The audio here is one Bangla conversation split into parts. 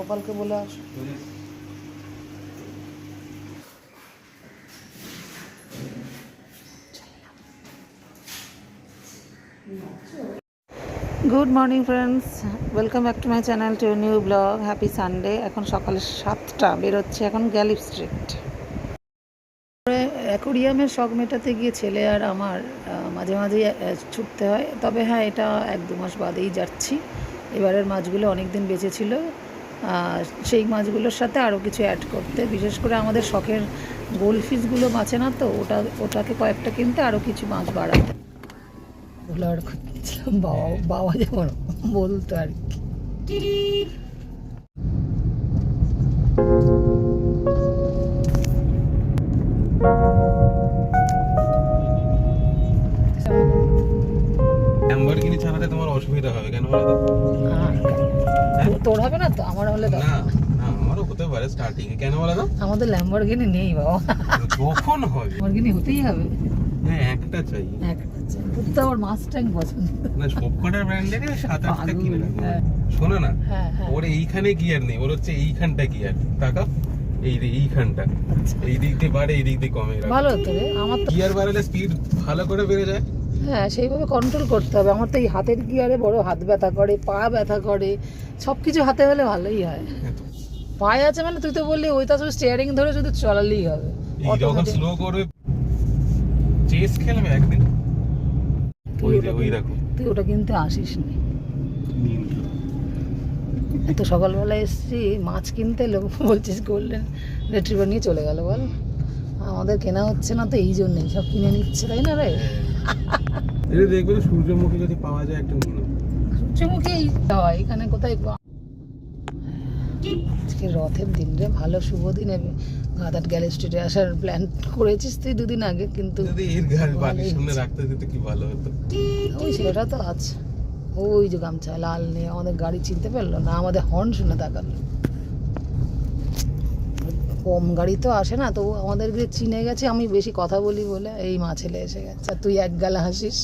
গোপালকে বলে আস। Good morning friends, welcome back to my channel to new blog. Happy Sunday. এখন সকালে 7টা বেরোচ্ছে, এখন গ্যালিফ স্ট্রিট। অ্যাকোরিয়ামের শখ মেটাতে গিয়ে ছেলে আর আমার মাঝে মাঝেই ছুটতে হয়। তবে হ্যাঁ, এটা 1-2 মাস বাদেই যাচ্ছি। এবারের মাছগুলো অনেক দিন বেঁচে ছিল, সেই মাছগুলোর সাথে আরও কিছু অ্যাড করতে, বিশেষ করে আমাদের শখের গোল্ডফিশগুলো বাঁচে না, তো ওটাকে কয়েকটা কিনতে, আরও কিছু মাছ বাড়াতে। ওগুলো আর করছিলাম, বাবা যেমন বলতো আর কি। ল্যাম্বরগিনি চালাতে তোমার অসুবিধা হবে কেন বলো তো? তোর হবে না তো, আমার হলে তো না না, আমারও হতে পারে স্টার্টিং এ, কেন বলো তো? আমাদের ল্যাম্বরগিনি নেই বাবা। কখন হবে? ল্যাম্বরগিনি হতেই হবে। হ্যাঁ, একটা চাই। তোর তো আবার মাস্টাং পছন্দ না, সবকটার ব্র্যান্ডের 7-8টা কিনে রাখবো। শোনো না, ওর এইখানে গিয়ার নেই, ওর হচ্ছে এইখানটা গিয়ার। টাকা এইখানটা, এই দিক দিয়ে বাড়ে, এই দিক দিয়ে কমে। ভালো তো রে, আমার তো গিয়ার বাড়ালে স্পিড ভালো করে বেড়ে যায়। হ্যাঁ, সেইভাবে কন্ট্রোল করতে হবে। আমার তো এই হাতের গিয়ারে বড় হাত ব্যথা করে, পা ব্যথা করে, সব কিছু হাতে হলে ভালোই হয়। পায়ে আছে মানে তুই তো বললি ওইটা শুধু স্টিয়ারিং ধরে শুধু চালালেই হবে। এই যখন স্লো করবে, চেস খেলবে একদিন। ওই দেখো, তুই ওটা কিনতে আসিস নি। এত সকালবেলা এসছি মাছ কিনতে, লোক বলছিস গোল্ডেন রিট্রিভার নিয়ে চলে গেল। বল, আমাদের কেনা হচ্ছে না তো, এই জন্যই সব কিনে নিচ্ছে, তাই না রে? এটা দেখবে সূর্যমুখী যদি পাওয়া যায় একটা নিয়ে নাও। সূর্যমুখী হয় এখানে কোথায়? আজকে রথের দিন রে, ভালো শুভ দিনে গাদাট গ্যালি স্ট্রিটে আসার প্ল্যান করেছিস তুই 2 দিন আগে, কিন্তু যদি এর বাড়ির সামনে রাখতে দিতে কি ভালো হতো। ওই ছেলেটা তো আছে, ওই যে গামছা লাল নিয়ে, আমাদের গাড়ি চিনতে পারলো না, আমাদের হর্ন শুনে তাকালো। কম গাড়ি তো আসে না, তো আমাদেরকে চিনে গেছে। আমি বেশি কথা বলি বলে এই মা ছেলে এসে গেছে, আর তুই এক গালা হাসিস।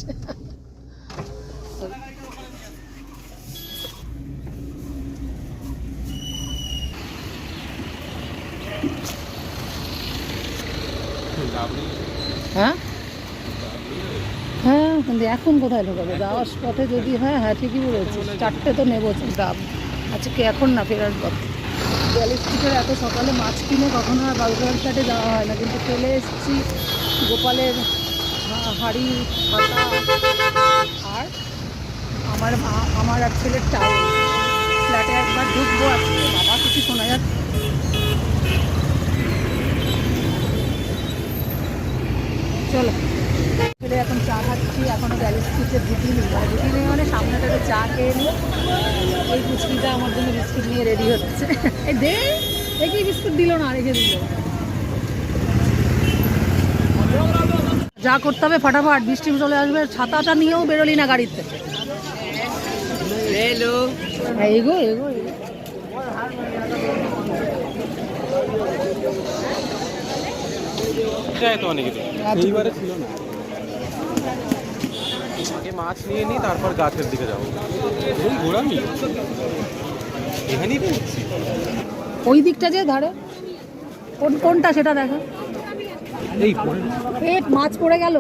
হ্যাঁ হ্যাঁ, কিন্তু এখন কোথায় ঢোকাবো? যাওয়ার পথে যদি হ্যাঁ ঠিকই বলেছিস, 4টে তো নেবো ডাব আজকে, এখন না, ফেরার পথ। গ্যালি স্ট্রিটের এত সকালে মাছ কিনে কখনো আর বালুরঘাটে যাওয়া হয় না, কিন্তু চলে এসেছি গোপালের হাঁড়ি, পাতা আর আমার আর ছেলের টাওয়াল। ফ্ল্যাটে একবার ঢুকবো আজকে, বাবা কিছু শোনা যাচ্ছে। চলো, ছেলে এখন চা খাচ্ছি, এখনও গ্যালি স্ট্রিটে ঢুকিনি মানে সামনেটা চা খেয়ে নিই। এই বিস্কুটটা আমার জন্য বিস্কুট নিয়ে রেডি হচ্ছে। এই দে, দেখি বিস্কুট দিল না, রেখে দিল। যা করতে হবে ফাটাফাট, বৃষ্টি চলে আসবে। ছাতাটা নিয়েও বেরোলি না গাড়ির থেকে। এগো এগো এগো। তো অনেক এইবারে ছিল না। আগে মাছ নিয়ে নিই, তারপর গাছের দিকে যাবো। ঘোরামি এখানেই দেখছি, ওই দিকটা যে ধারে কোনটা সেটা দেখো। এই মাছ পড়ে গেল।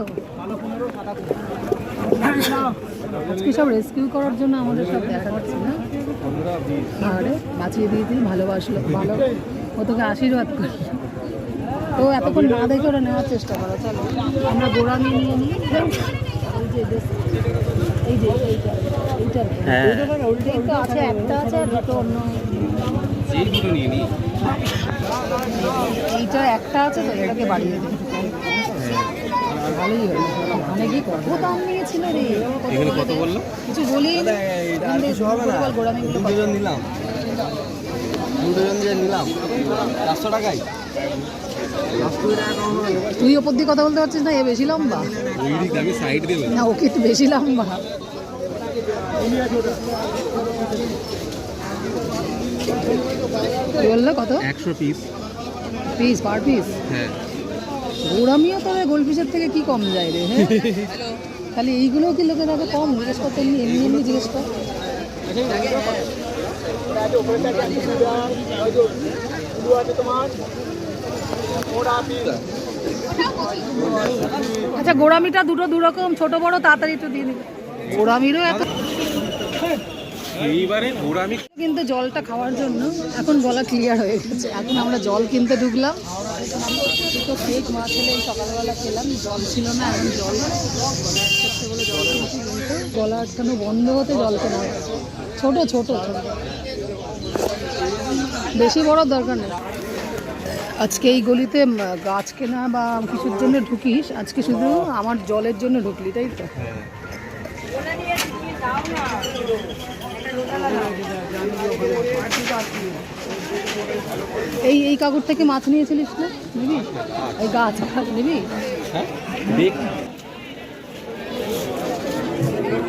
আজকে সব রেস্কিউ করার জন্য আমাদের সব দেখা যাচ্ছে না। আরে বাঁচিয়ে দিয়ে দিই, ভালোবাসলো, ভালো ও তোকে আশীর্বাদ করে। তো এতক্ষণ না দেখে ওরা নেওয়ার চেষ্টা করো। চলো আমরা গোড়া নিয়ে নিই। এই যে এইটা তো আছে, একটা আছে আর দুটো অন্য। এইটা একটা আছে, তো এটাকে বাড়িয়ে দিই, ভালোই হবে। অনেকই কত দাম নিয়েছিল রে, এখানে কত বললো কিছু বলি। দুজন নিলাম 400 টাকায়। তুই ওপর দিয়ে কথা বলতে পারছিস না, এ বেশি লম্বা আমি সাইড দেব না, ওকে একটু বেশি লম্বা। বললো কত? 100 পিস পার পিস। হ্যাঁ, গোড়ামিও তবে গোল্ডফিশের থেকে কি কম যায় রে? হ্যাঁ, খালি এইগুলো কি লোকে তাকে কম জিজ্ঞেস করতে, এমনি জিজ্ঞেস কর। আচ্ছা, গোড়ামিটা দুটো দু রকম, ছোট বড়, তাড়াতাড়ি একটু দিয়ে দিবে। গোড়ামিরও এত এইবারে গোড়ামি কিন্তু জলটা খাওয়ার জন্য এখন গলা ক্লিয়ার হয়ে গেছে। এখন আমরা জল কিনতে ঢুকলাম। দুটো ফেক মাছ হলে সকালবেলা খেলাম, জল ছিল না, এখন জল করতে বলে জল কিনছি, কিন্তু গলা আটকানো বন্ধ হতে জল কেনা হচ্ছে। ছোট ছোট ছোট, বেশি বড় দরকার নেই। আজকে এই গলিতে গাছ কেনা বা কিছুর জন্য ঢুকিস, আজকে শুধু আমার জলের জন্য ঢুকলি, তাই তো? এই এই কাকুর থেকে মাছ নিয়েছিলিস না? নিবি? এই গাছ নিবি?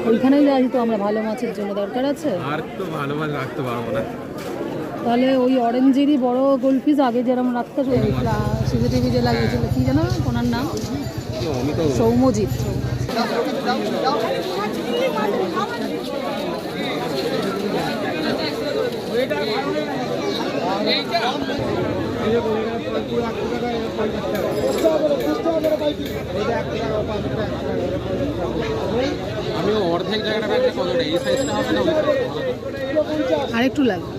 ওইখানেই যাই তো আমরা, ভালো মাছের জন্য দরকার আছে। আর তো ভালো মাছ রাখতে পারবো না। তাহলে ওই অরেঞ্জেরই বড় গোলফিস আগে যেরকম রাখতে, সিসিটিভি যে লাগিয়েছিল, কি জানো ওনার নাম? সৌম্যজিৎ। আমি অর্ধেক জায়গাটা রাখলে কতটা এই সাইজটা হবে না? আরেকটু লাগবে।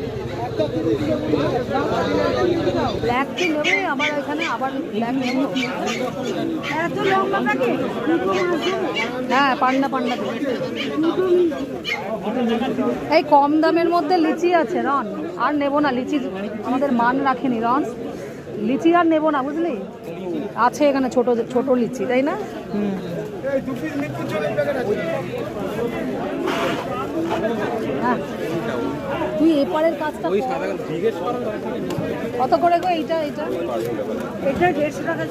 ব্ল্যাক টি নেবে আবার এখানে, আবার ব্ল্যাক নেব। হ্যাঁ, পান্ডা পান্ডা। এই কম দামের মধ্যে লিচি আছে রন, আর নেবো না লিচি, আমাদের মান রাখেনি রন, লিচি আর নেবো না, বুঝলি? আছে এখানে ছোট ছোট লিচি, তাই না? হ্যাঁ, তুই এপারের কাজটা কত করে গো? এইটা এইটা এটা 150 টাকা।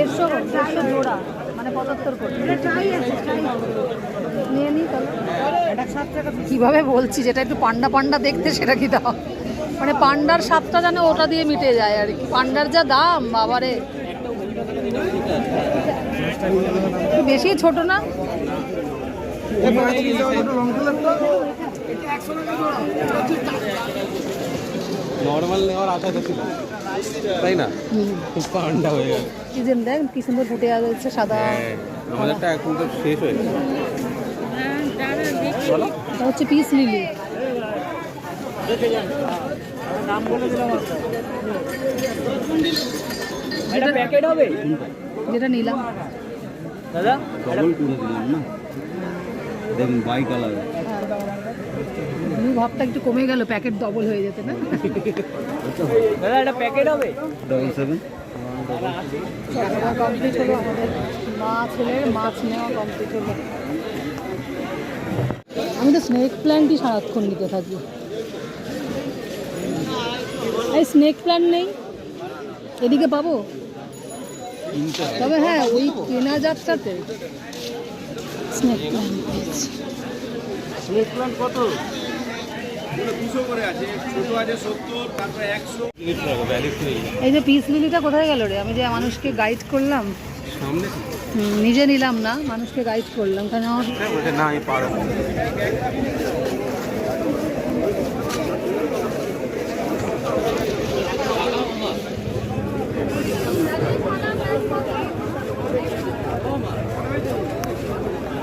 150 জোড়া, মানে 75 করে নিয়ে নি। তাহলে কীভাবে বলছি, যেটা একটু পান্ডা পান্ডা দেখতে সেটা কি দাম? মানে পান্ডার স্বাদটা জানে ওটা দিয়ে মিটে যায় আর কি। পান্ডার যা দাম বাবারে, বেশি ছোট না? নর্মাল নেওয়ার আশা ছিল, তাই না? পান্ডা হয়ে গেল। সিজন দেখ কি সুন্দর ফুটে যাচ্ছে সাদা। আমাদেরটা এখন তো শেষ হয়ে গেছে। এটা হচ্ছে পিস লিলি। এটা প্যাকেট হবে? যেটা নিলাম দাদা ডবল করে দিলাম না, দেখুন বাই কালার। ব্লু ভাবটা একটু কমে গেল, প্যাকেট ডবল হয়ে যেতে না? দাদা এটা প্যাকেট হবে? 77 কমপ্লিট হলো আমাদের, ছেলের মাছ নেওয়া কমপ্লিট হলো। আমি তো স্নেক প্ল্যান্টই সারাক্ষণ নিতে থাকি। এই স্নেক প্ল্যান্ট নেই এদিকে পাবো? তবে হ্যাঁ, ওই কেনা যাত্রাতে স্নেক প্ল্যান্ট পেয়েছি। স্নেক প্ল্যান্ট কত? 200 করে আছে, ছোট আছে 70, তারপর 100। এই যে পিস লিলিটা কোথায় গেল রে? আমি যে মানুষকে গাইড করলাম, সামনে নিজে নিলাম না, মানুষকে গাইড করলাম, কারণ আমার না আমি পারবো।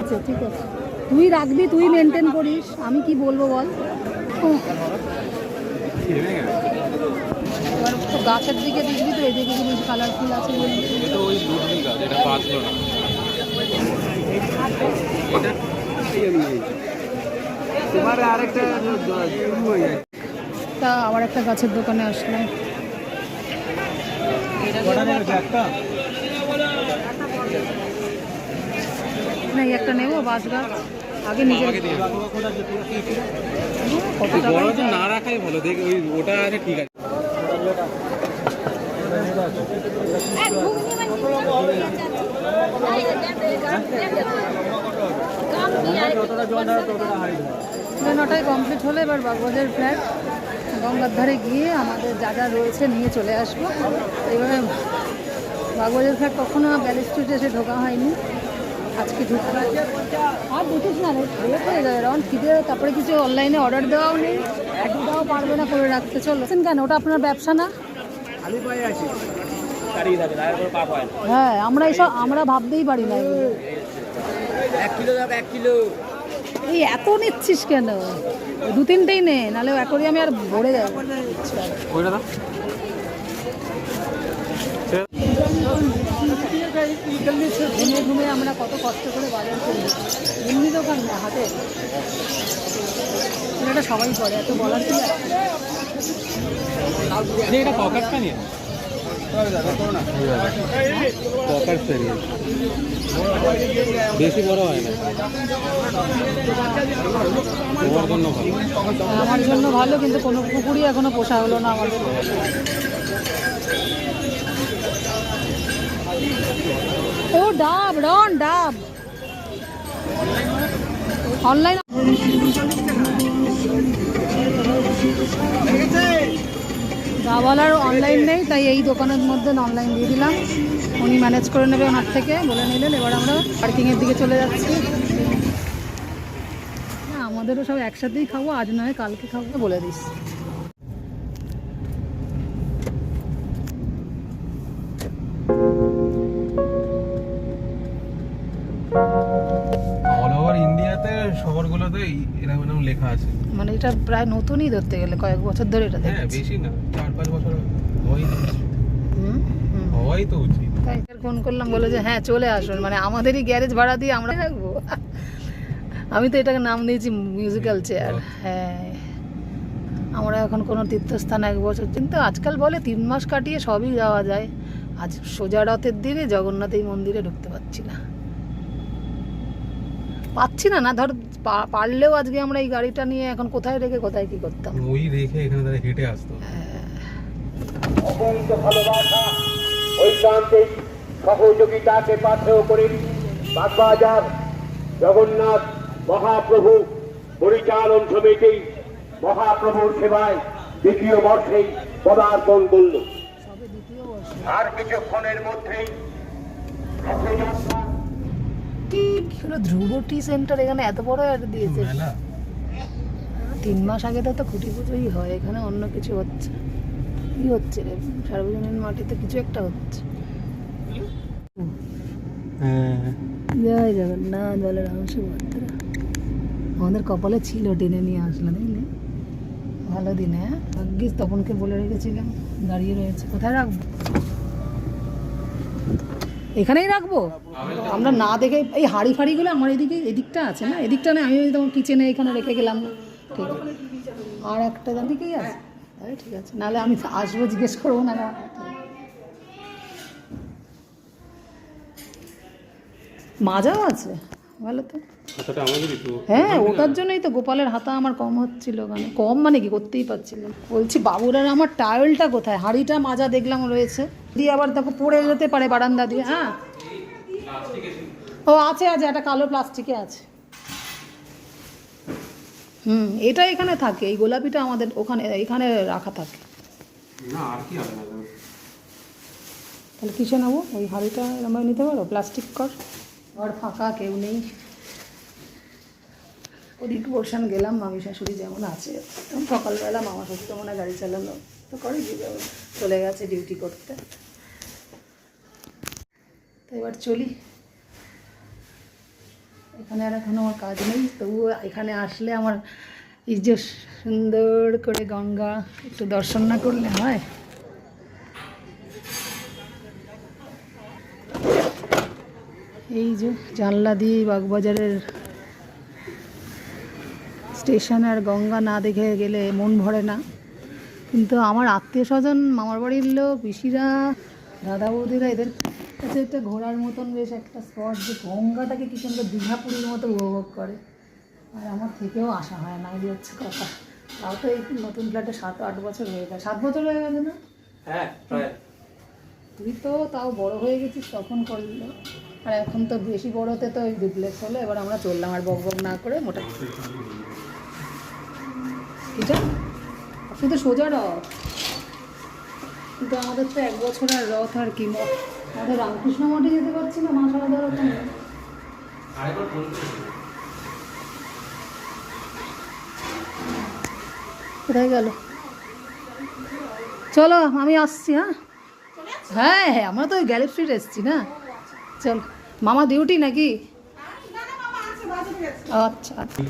আচ্ছা ঠিক আছে, তুই রাখবি, তুই মেনটেন করিস, আমি কি বলবো বল? এবার তো গাছের দিকে দেখবি তো, এদিকে কি বেশি কালারফুল আছে বলবি? এটা ওই দুধনি গাছ, এটা বাঁচলো না। এবারে আরেকটা শুরু হয়ে যায়। তা আবার একটা গাছের দোকানে আসলাম। একটা না, এই একটা নেবো, বাঁশ গাছ আগে নিজে। কত টাকা? বড় যে না রাখাই ভালো, দেখ ওই ওটা আছে, ঠিক আছে। নটায় কমপ্লিট হলে এবার বাগবাজার ফ্ল্যাট গঙ্গার ধারে গিয়ে আমাদের যা যা রয়েছে নিয়ে চলে আসবো। এবারে বাগবাজার ফ্ল্যাট কখনো ব্যালি স্ট্রিটে এসে ঢোকা হয়নি, আজকে ঢুকতে আর দেখিস না রে, লেট হয়ে যাবে রাউন্ড খিদে, তারপরে কিছু অনলাইনে অর্ডার দেওয়াও নেই, একটাও পারবে না করে রাখতে। চলছেন কেন, ওটা আপনার ব্যবসা না? হ্যাঁ, আমরা এইসব আমরা ভাবতেই পারি না এগুলো। 1 কিলো দাও, 1 কিলো। এই এত নিচ্ছিস কেন? 2-3টেই নে, নাহলে অ্যাকোরিয়ামে আর ভরে যাবে। ঘুমিয়ে ঘুমিয়ে আমরা কত কষ্ট করে বাজার করি, এমনি দোকান না, হাতে। এটা সবাই করে, এত বলার কি আছে? এটা পকেটটা নিয়ে বেশি বড় হয় না, তোমার জন্য ভালো। আমার জন্য ভালো, কিন্তু কোনো পুকুরই এখনো পোষা হলো না আমাদের। ও ডাব, রন ডাব অনলাইন। ডাবওয়ালার অনলাইন নেই, তাই এই দোকানের মধ্যে অনলাইন দিয়ে দিলাম। উনি ম্যানেজ করে নেবে ওনার থেকে, বলে নিলেন। এবার আমরা পার্কিংয়ের দিকে চলে যাচ্ছি। না, আমাদেরও সব একসাথেই খাবো, আজ নয় কালকে খাবো বলে দিস। অল ওভার ইন্ডিয়াতে শহরগুলোতে এরকম এরকম লেখা আছে। মানে এটা প্রায় নতুনই ধরতে গেলে, কয়েক বছর ধরে এটা হ্যাঁ, দেখছি। বেশি না, 4-5 বছর হওয়াই তো উচিত। হুম, হুম। হওয়াই তো উচিত। তাই ফোন করলাম, বলে যে হ্যাঁ চলে আসুন, মানে আমাদেরই গ্যারেজ ভাড়া দিয়ে আমরা রাখবো। আমি তো এটাকে নাম দিয়েছি মিউজিক্যাল চেয়ার। হ্যাঁ, আমরা এখন কোনো তীর্থস্থান 1 বছর, কিন্তু আজকাল বলে 3 মাস কাটিয়ে সবই যাওয়া যায়। আজ সোজা রথের দিনে জগন্নাথ এই মন্দিরে ঢুকতে পারছি না, না ধর পারলেও আজকে আমরা এই গাড়িটা নিয়ে এখন কোথায় রেখে কোথায় কি করতাম। ওই রেখে এখানে তারা হেঁটে আসতো। অপূর্ব ভালোবাসা, ঐকান্তিক সহযোগিতাকে পাথেয় করে বাগবাজার জগন্নাথ মহাপ্রভু পরিচালন সমিতি মহাপ্রভুর সেবায় 2য় বর্ষেই পদার্পণ করল। সবে 2য় বর্ষ। আর কিছুক্ষণের মধ্যেই রথযাত্রা। কি হলো, ধ্রুব টি সেন্টার এখানে এত বড় একটা দিয়েছে। মেলা 3 মাস আগে তো খুঁটি পুজোই হয়, এখানে অন্য কিছু হচ্ছে। কি হচ্ছে রে, সার্বজনীন মাটিতে কিছু একটা হচ্ছে। জয় জগন্নাথ বলরাম সুভদ্রা। আমাদের কপালে ছিল, টেনে নিয়ে আসলো, দেখলি? ভালো দিনে। হ্যাঁ, ভাগ্যিস তপনকে বলে রেখেছিলাম, দাঁড়িয়ে রয়েছে। কোথায় রাখবো? এখানেই রাখবো। আমরা না দেখে এই হাঁড়ি ফাড়িগুলো আমার এদিকটা আছে না, এদিকটা না, আমি তখন কিচেনে এখানে রেখে গেলাম না। ঠিক আছে, আর একটা দিকেই আছে। আরে ঠিক আছে, নাহলে আমি আসবো, জিজ্ঞেস করবো না। মাজাও আছে, ভালো তো। হ্যাঁ, ওটার জন্যই তো গোপালের হাতা আমার কম হচ্ছিল, ওখানে কম মানে কি, করতেই পারছিলাম। বলছি বাবুর আর আমার টাওয়েলটা কোথায়? হাঁড়িটা মাজা দেখলাম রয়েছে, দিয়ে আবার দেখো পড়ে যেতে পারে বারান্দা দিয়ে। হ্যাঁ, ও আছে একটা কালো প্লাস্টিকে আছে। এটা এখানে থাকে, এই গোলাপিটা আমাদের ওখানে এখানে রাখা থাকে। না, আর কি হবে না। তাহলে কিসে নেবো? ওই হাঁড়িটা আমরা নিতে পারো, প্লাস্টিক কর। আর ফাঁকা, কেউ নেই। ওদিক পোর্শন গেলাম, মামি শাশুড়ি যেমন আছে। তখন সকালবেলা মামা শ্বশুর মনে গাড়ি চালালো, তো করে চলে গেছে ডিউটি করতে। তো এবার চলি। এখানে আর এখন আমার কাজ নেই, তবুও এখানে আসলে আমার এই যে সুন্দর করে গঙ্গা একটু দর্শন না করলে হয়। এই যে জানলা দিয়ে বাগবাজারের স্টেশন আর গঙ্গা না দেখে গেলে মন ভরে না। কিন্তু আমার আত্মীয় স্বজন, মামার বাড়ির লোক, পিসিরা, দাদা বৌদিরা, এদের কাছে একটা ঘোরার মতন বেশ একটা স্পট, যে গঙ্গাটাকে কি সুন্দর দীঘাপুরীর মতো উপভোগ করে। আর আমার থেকেও আসা হয় না, এই হচ্ছে কথা। তাও তো এই নতুন ফ্ল্যাটে 7-8 বছর হয়ে গেছে। 7 বছর হয়ে গেছে না? হ্যাঁ, তুই তো তাও বড় হয়ে গেছিস, তখন করলো। আর এখন তো বেশি বড়তে তো ওই ডুপ্লেক্স হলো। এবার আমরা চললাম আর বক না করে, মোটা এটা শুধু সোজা রথ। কিন্তু আমাদের তো 1 বছর আর রথ আর কি। আমাদের রামকৃষ্ণ মঠে যেতে পারছি না, মা সারদার ওখানে। কোথায় গেল? চলো আমি আসছি। হ্যাঁ হ্যাঁ হ্যাঁ, আমরা তো ওই গ্যালি স্ট্রিট এসছি না। চল, মামা ডিউটি নাকি? আচ্ছা আচ্ছা।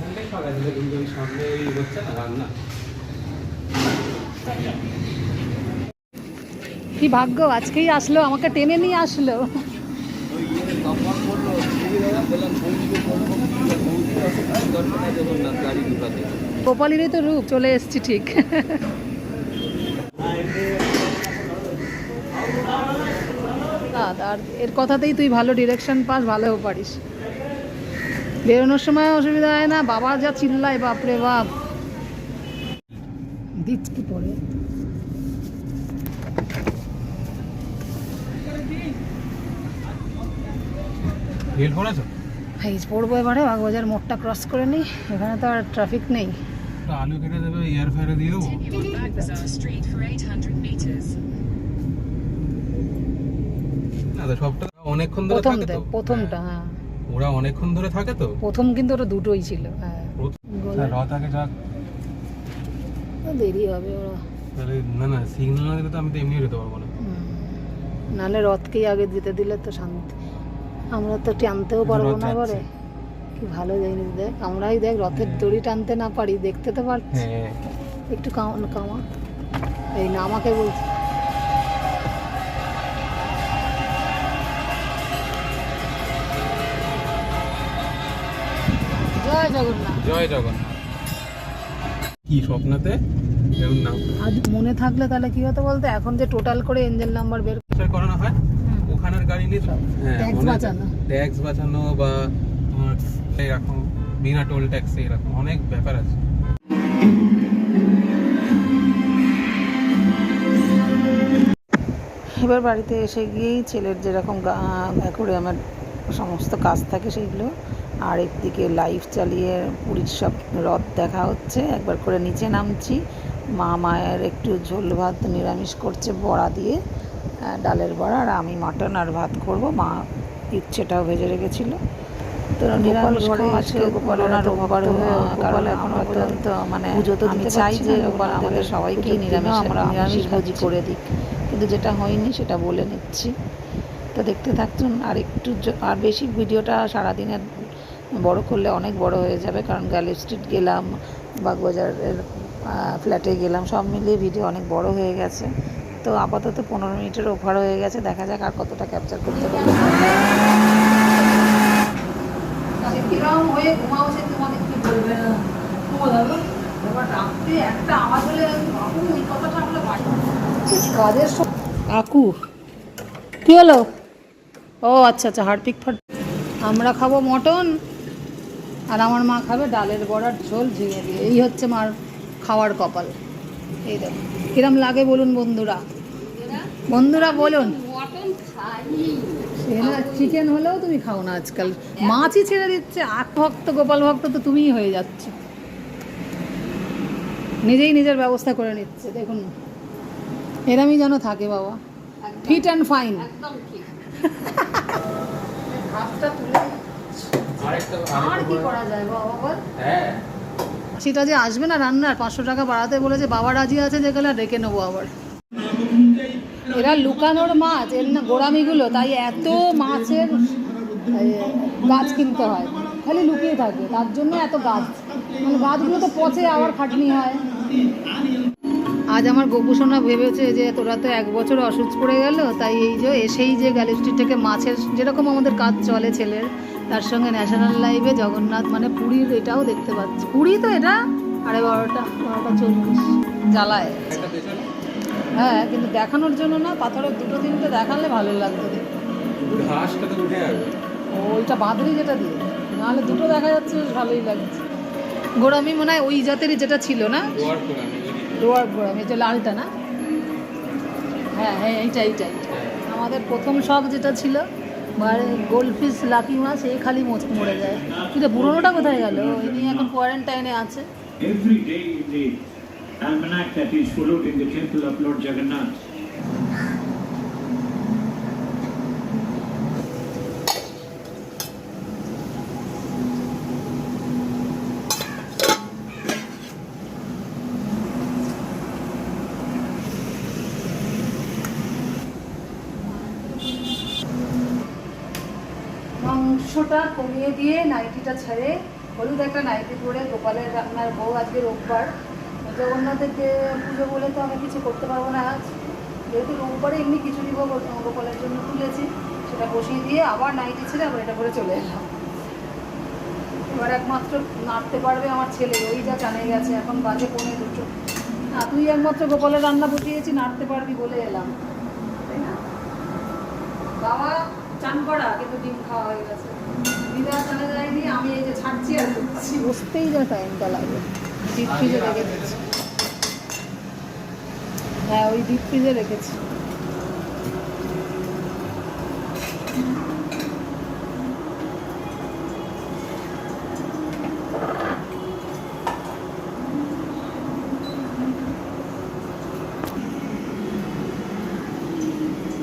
কি ভাগ্য, আজকেই আসলো, আমাকে টেনে নিয়ে আসলো। গোপালেরই তো রূপ, চলে এসছি ঠিক। আর এর কথাতেই তুই ভালো ডিরেকশন পাস, ভালোও পারিস। বেরোনোর সময় অসুবিধা হয় না, বাবা যা চিল্লায়, বাপরে বাপ। দিচ্ছ কি পরে হাইজ পড়বো এবারে, বাগবাজার মোড়টা ক্রস করে নিই, এখানে তো আর ট্রাফিক নেই। আলু কেটে দেবে, এয়ার ফ্রায়ারে দিয়ে দেবো। সবটা অনেকক্ষণ ধরে থাকে তো, প্রথমটা। হ্যাঁ, ওরা অনেকক্ষণ ধরে থাকে তো প্রথম কিন্তু ওরা দুটোই ছিল। হ্যাঁ, রথ আগে যাক, দেরি হবে ওরা। তাহলে না না, সিগন্যাল না দিলে তো আমি তো এমনি যেতে পারবো না। নাহলে রথকেই আগে দিতে দিলে তো শান্তি। আমরা তো টানতেও পারবো না এবারে। কি ভালো জিনিস, দেখ আমরাই দেখ রথের দড়ি টানতে না পারি, দেখতে তো পারছি। একটু কামা এই না, আমাকে বলছি। জয় জগন্নাথ। জয় জগন্নাথ। কি স্বপ্নতে আজ মনে থাকলে তাহলে কি হতো বলতে, এখন যে টোটাল করে এঞ্জেল নাম্বার বের করানো হয়, ওখানের গাড়ি নিয়ে ট্যাক্স বাঁচানো, ট্যাক্স বাঁচানো বা এরকম বিনা টোল ট্যাক্সে, এরকম অনেক ব্যাপার আছে। এবার বাড়িতে এসে গিয়েই ছেলের যেরকম করে আমার সমস্ত কাজ থাকে সেইগুলো, আর একদিকে লাইভ চালিয়ে পুরীর সব রথ দেখা হচ্ছে। একবার করে নিচে নামছি, মায়ের একটু ঝোল ভাত নিরামিষ করছে বড়া দিয়ে, ডালের বড়া, আর আমি মাটন আর ভাত করব। মা ইচ্ছেটাও ভেজে রেখেছিল। তো নিরামিষ ঘরে আজকে গোপালনা রোববার, কারণ এখন পর্যন্ত মানে পুজো তো আমি চাই যে গোপাল আমাদের সবাইকেই নিরামিষ, আমরা নিরামিষ ভোজি করে দিক, কিন্তু যেটা হয়নি সেটা বলে নিচ্ছি। তো দেখতে থাকুন, আর একটু আর বেশি ভিডিওটা সারাদিনের বড় করলে অনেক বড় হয়ে যাবে, কারণ গ্যালি স্ট্রিট গেলাম, বাগবাজারের ফ্ল্যাটে গেলাম, সব মিলিয়ে ভিডিও অনেক বড় হয়ে গেছে। তো আপাতত 15 মিনিটের ওভার হয়ে গেছে, দেখা যাক আর কতটা ক্যাপচার করতে পারি। কাকু কি হলো? ও আচ্ছা আচ্ছা, হারপিক ফাট। আমরা খাবো মটন, আর আমার মা খাবে ডালের বড়ার ঝোল ঝিঙে দিয়ে। এই হচ্ছে মার খাওয়ার কপাল। এই দেখো কিরম লাগে বলুন বন্ধুরা, বন্ধুরা বলুন। সে না চিকেন হলেও তুমি খাও না আজকাল, মাছই ছেড়ে দিচ্ছে। ভক্ত গোপাল ভক্ত তো তুমিই হয়ে যাচ্ছ, নিজেই নিজের ব্যবস্থা করে নিচ্ছে। দেখুন এরমই যেন থাকে বাবা, ফিট অ্যান্ড ফাইন। আর কি করা যায় বাবা? সেটা যে আসবে না রান্নার 500 টাকা বাড়াতে বলেছে, বাবা রাজি আছে, যেগুলো ডেকে নেবো আবার। এরা লুকানোর মাছ, এর না গোড়ামিগুলো, তাই এত মাছের গাছ কিনতে হয়, খালি লুকিয়ে থাকে, তার জন্য এত গাছ, মানে গাছগুলো তো পচে, আবার খাটনি হয়। আজ আমার গোপুসোনা ভেবেছে যে তোরা তো 1 বছর অসুস্থ পড়ে গেল, তাই এই যে এসেই যে গ্যালি স্ট্রিট থেকে মাছের যেরকম আমাদের কাজ চলে ছেলের, তার সঙ্গে ন্যাশনাল লাইভে জগন্নাথ মানে পুরীর এটাও দেখতে পাচ্ছি। পুরী তো এটা 12:40 জ্বালায়। হ্যাঁ, কিন্তু দেখানোর জন্য না, পাথরের 2-3টে দেখালে ভালো লাগতো। ওইটা বাঁদরি যেটা দিয়ে, নাহলে 2টো দেখা যাচ্ছে, বেশ ভালোই লাগছে। গোড়ামি মনে হয় ওই জাতেরই যেটা ছিল না, লোয়ার গোড়ামি, এটা লালটা না? হ্যাঁ হ্যাঁ, এইটা আমাদের প্রথম শখ যেটা ছিল, গোল্ডফিশ লাকি মাছ, এই খালি মরে যায়। কিন্তু বুড়োটা কোথায় গেল? ইনি এখন কোয়ারেন্টাইনে আছে। Every day in the almanac that is followed in the temple of Lord Jagannath. 200টা কমিয়ে দিয়ে নাইটিটা ছেড়ে হলুদ একটা নাইটি পরে গোপালের রান্নার বউ আজকে রোববার জগন্নাথেরকে পুজো বলে তো আমি কিছু করতে পারবো না আজ, যেহেতু রোববারে এমনি খিচুড়ি ভোগ গোপালের জন্য তুলেছি, সেটা বসিয়ে দিয়ে আবার নাইটি ছেড়ে আবার এটা করে চলে এলাম। এবার একমাত্র নাড়তে পারবে আমার ছেলে, ওই যা জানে গেছে, এখন বাজে 1:45। না তুই একমাত্র গোপালের রান্না বসিয়েছি, নাড়তে পারবি বলে এলাম, তাই না? বাবা চান করা কিন্তু ডিম খাওয়া হয়ে গেছে, দিদা চলে যায়নি, আমি এই যে ছাড়ছি আর করছি, বসতেই যা টাইমটা লাগবে। ডিপ ফ্রিজে রেখে দিচ্ছি, হ্যাঁ ওই ডিপ ফ্রিজে রেখেছি।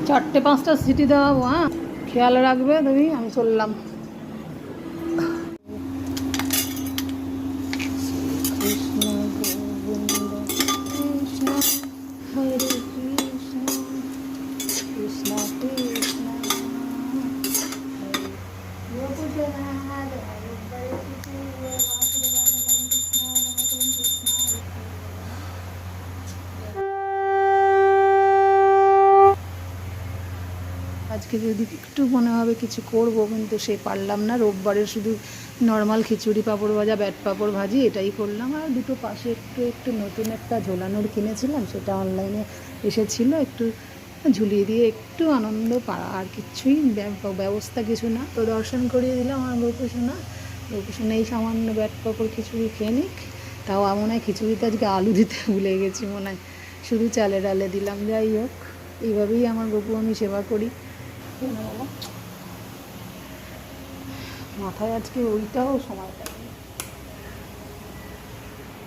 চারটে 5টা সিটি দেওয়া, হ্যাঁ খেয়াল রাখবে তুমি, আমি চললাম। কৃষ্ণ গোবিন্দ কৃষ্ণ হরে কৃষ্ণ কৃষ্ণ কৃষ্ণ আজকে যদি একটু মনে হবে কিছু করবো, কিন্তু সে পারলাম না। রোববারে শুধু নর্মাল খিচুড়ি, পাঁপড় ভাজা, ব্যাট পাঁপড় ভাজি এটাই করলাম। আর দুটো পাশে একটু নতুন একটা ঝোলানোর কিনেছিলাম, সেটা অনলাইনে এসেছিলো, একটু ঝুলিয়ে দিয়ে একটু আনন্দ পাওয়া, আর কিছুই ব্যবস্থা কিছু না। তো দর্শন করিয়ে দিলাম আমার গোপুসোনা এই সামান্য ব্যাট পাঁপড় খিচুড়ি খেয়ে নিক। তাও মনে হয় খিচুড়িতে আজকে আলু দিতে ভুলে গেছি, মনে হয় শুধু চালে ডালে দিলাম। যাই হোক, এইভাবেই আমার গপু আমি সেবা করি। মাথায় আজকে ওইটাও সময় পাই,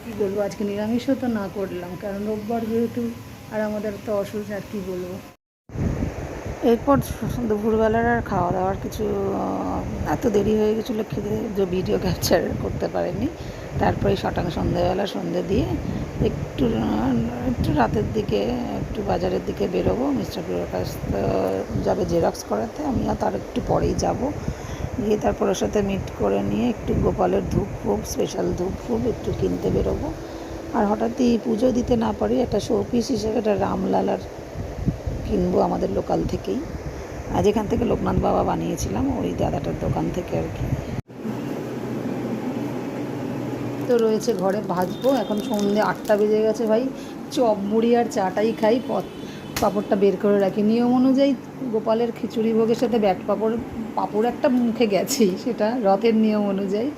কী বলবো, আজকে নিরামিষও তো না করলাম, কারণ রোববার যেহেতু, আর আমাদের তো অসুখ, আর কী বলবো। এরপর দুপুরবেলার আর খাওয়া দাওয়ার কিছু, এত দেরি হয়ে গেছিলো খেতে যে ভিডিও ক্যাপচার করতে পারেনি। তারপরে সন্ধ্যেবেলা সন্ধ্যে দিয়ে একটু রাতের দিকে একটু বাজারের দিকে বেরোবো। মিস্টার প্রকাশ যাবে জেরক্স করাতে, আমিও তার একটু পরেই যাব, গিয়ে তারপর ওর সাথে মিট করে নিয়ে একটু গোপালের ধূপ ফুপ, স্পেশাল ধূপ ফুপ একটু কিনতে বেরোবো। আর হঠাৎই পুজো দিতে না পারি, একটা শোপিস হিসেবে একটা রামলালার কিনবো আমাদের লোকাল থেকেই, আর যেখান থেকে লোকনাথ বাবা বানিয়েছিলাম, ওই দাদাটার দোকান থেকে আর কি। তো রয়েছে ঘরে, ভাজবো। এখন সন্ধ্যে 8টা বেজে গেছে ভাই, চপ মুড়ি আর চাটাই খাই, পাঁপড়টা বের করে রাখি। নিয়ম অনুযায়ী গোপালের খিচুড়ি ভোগের সাথে ব্যাট পাঁপড় একটা মুখে গেছেই, সেটা রথের নিয়ম অনুযায়ী।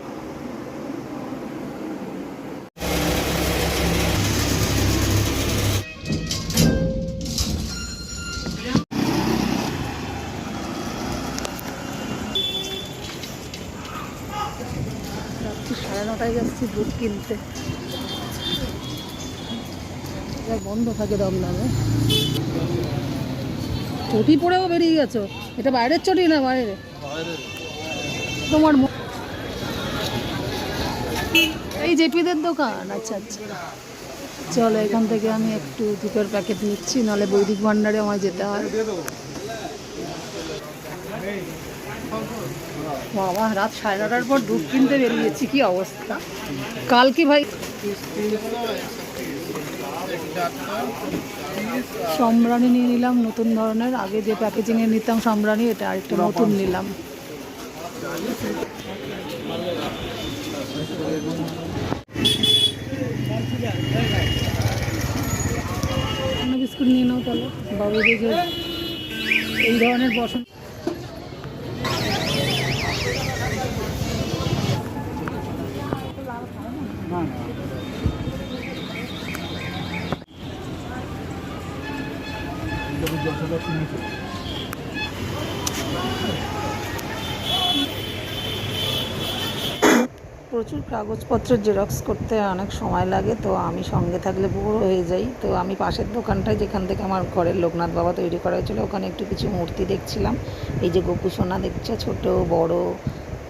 রাত্রি 9:30টায় যাচ্ছি দুধ কিনতে, বন্ধ থাকে দমদমে। চটি পরেও বেরিয়ে গেছো, এটা বাইরের চটি না বাইরে? তোমার এই জেপিদের দোকান, আচ্ছা আচ্ছা। চলো এখান থেকে আমি একটু ধূপের প্যাকেট নিচ্ছি, নাহলে বৈদিক ভাণ্ডারে আমায় যেতে হয়। বাবা, রাত 9:30টার পর দুধ কিনতে বেরিয়েছি, কি অবস্থা। কাল কি ভাই সম্রাণী নিয়ে নিলাম নতুন ধরনের, আগে যে প্যাকেজিংয়ে নিতাম সম্রাণী, এটা আরেকটা নতুন নিলাম। বিস্কুট নিয়ে নাও তাহলে, বাবুদের যে এই ধরনের পছন্দ। প্রচুর কাগজপত্র জেরক্স করতে অনেক সময় লাগে, তো আমি সঙ্গে থাকলে পুরো হয়ে যাই। তো আমি পাশের দোকানটায়, যেখান থেকে আমার ঘরের লোকনাথ বাবা তৈরি করা হয়েছিল, ওখানে একটু কিছু মূর্তি দেখছিলাম। এই যে গোপুসোনা দেখছে, ছোট বড়।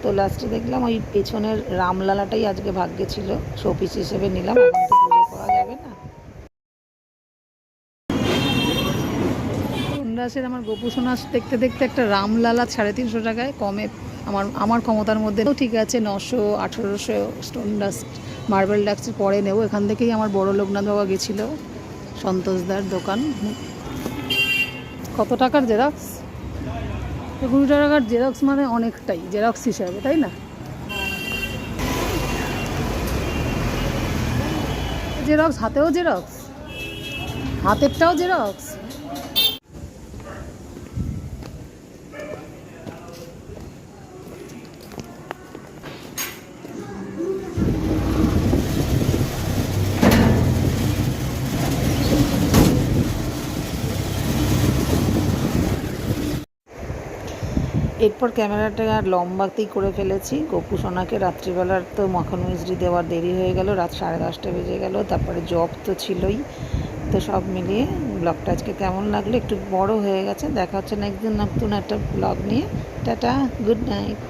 তো লাস্টে দেখলাম ওই পেছনের রামলালাটাই আজকে ভাগ্যে ছিল, শোপিস হিসেবে নিলাম, এখন তো পুজো করা যাবে না। আমার গোপুসোনা দেখতে দেখতে একটা রামলালা 350 টাকায় কমে আমার ক্ষমতার মধ্যে ঠিক আছে 900-1800 স্টোন ডাস্ট মার্বেল ডাস্টের পরে নেব। এখান থেকেই আমার বড় লোকনাথ বাবা গেছিলো, সন্তোষদার দোকান। কত টাকার জেরক্স? 20 টাকার জেরক্স মানে অনেকটাই জেরক্স হিসাবে, তাই না? জেরক্স হাতেও জেরক্স, হাতেরটাও জেরক্স। এরপর ক্যামেরাটা আর লম্বাতেই করে ফেলেছি। গপু সোনাকে রাত্রিবেলার তো মাখন মিষ্টি দেওয়ার দেরি হয়ে গেল, রাত 10:30 বেজে গেল। তারপরে জব তো ছিলই। তো সব মিলিয়ে ব্লগটা আজকে কেমন লাগলো, একটু বড় হয়ে গেছে। দেখা হচ্ছে নেক্সট দিন নতুন একটা ব্লগ নিয়ে। Tata, good night.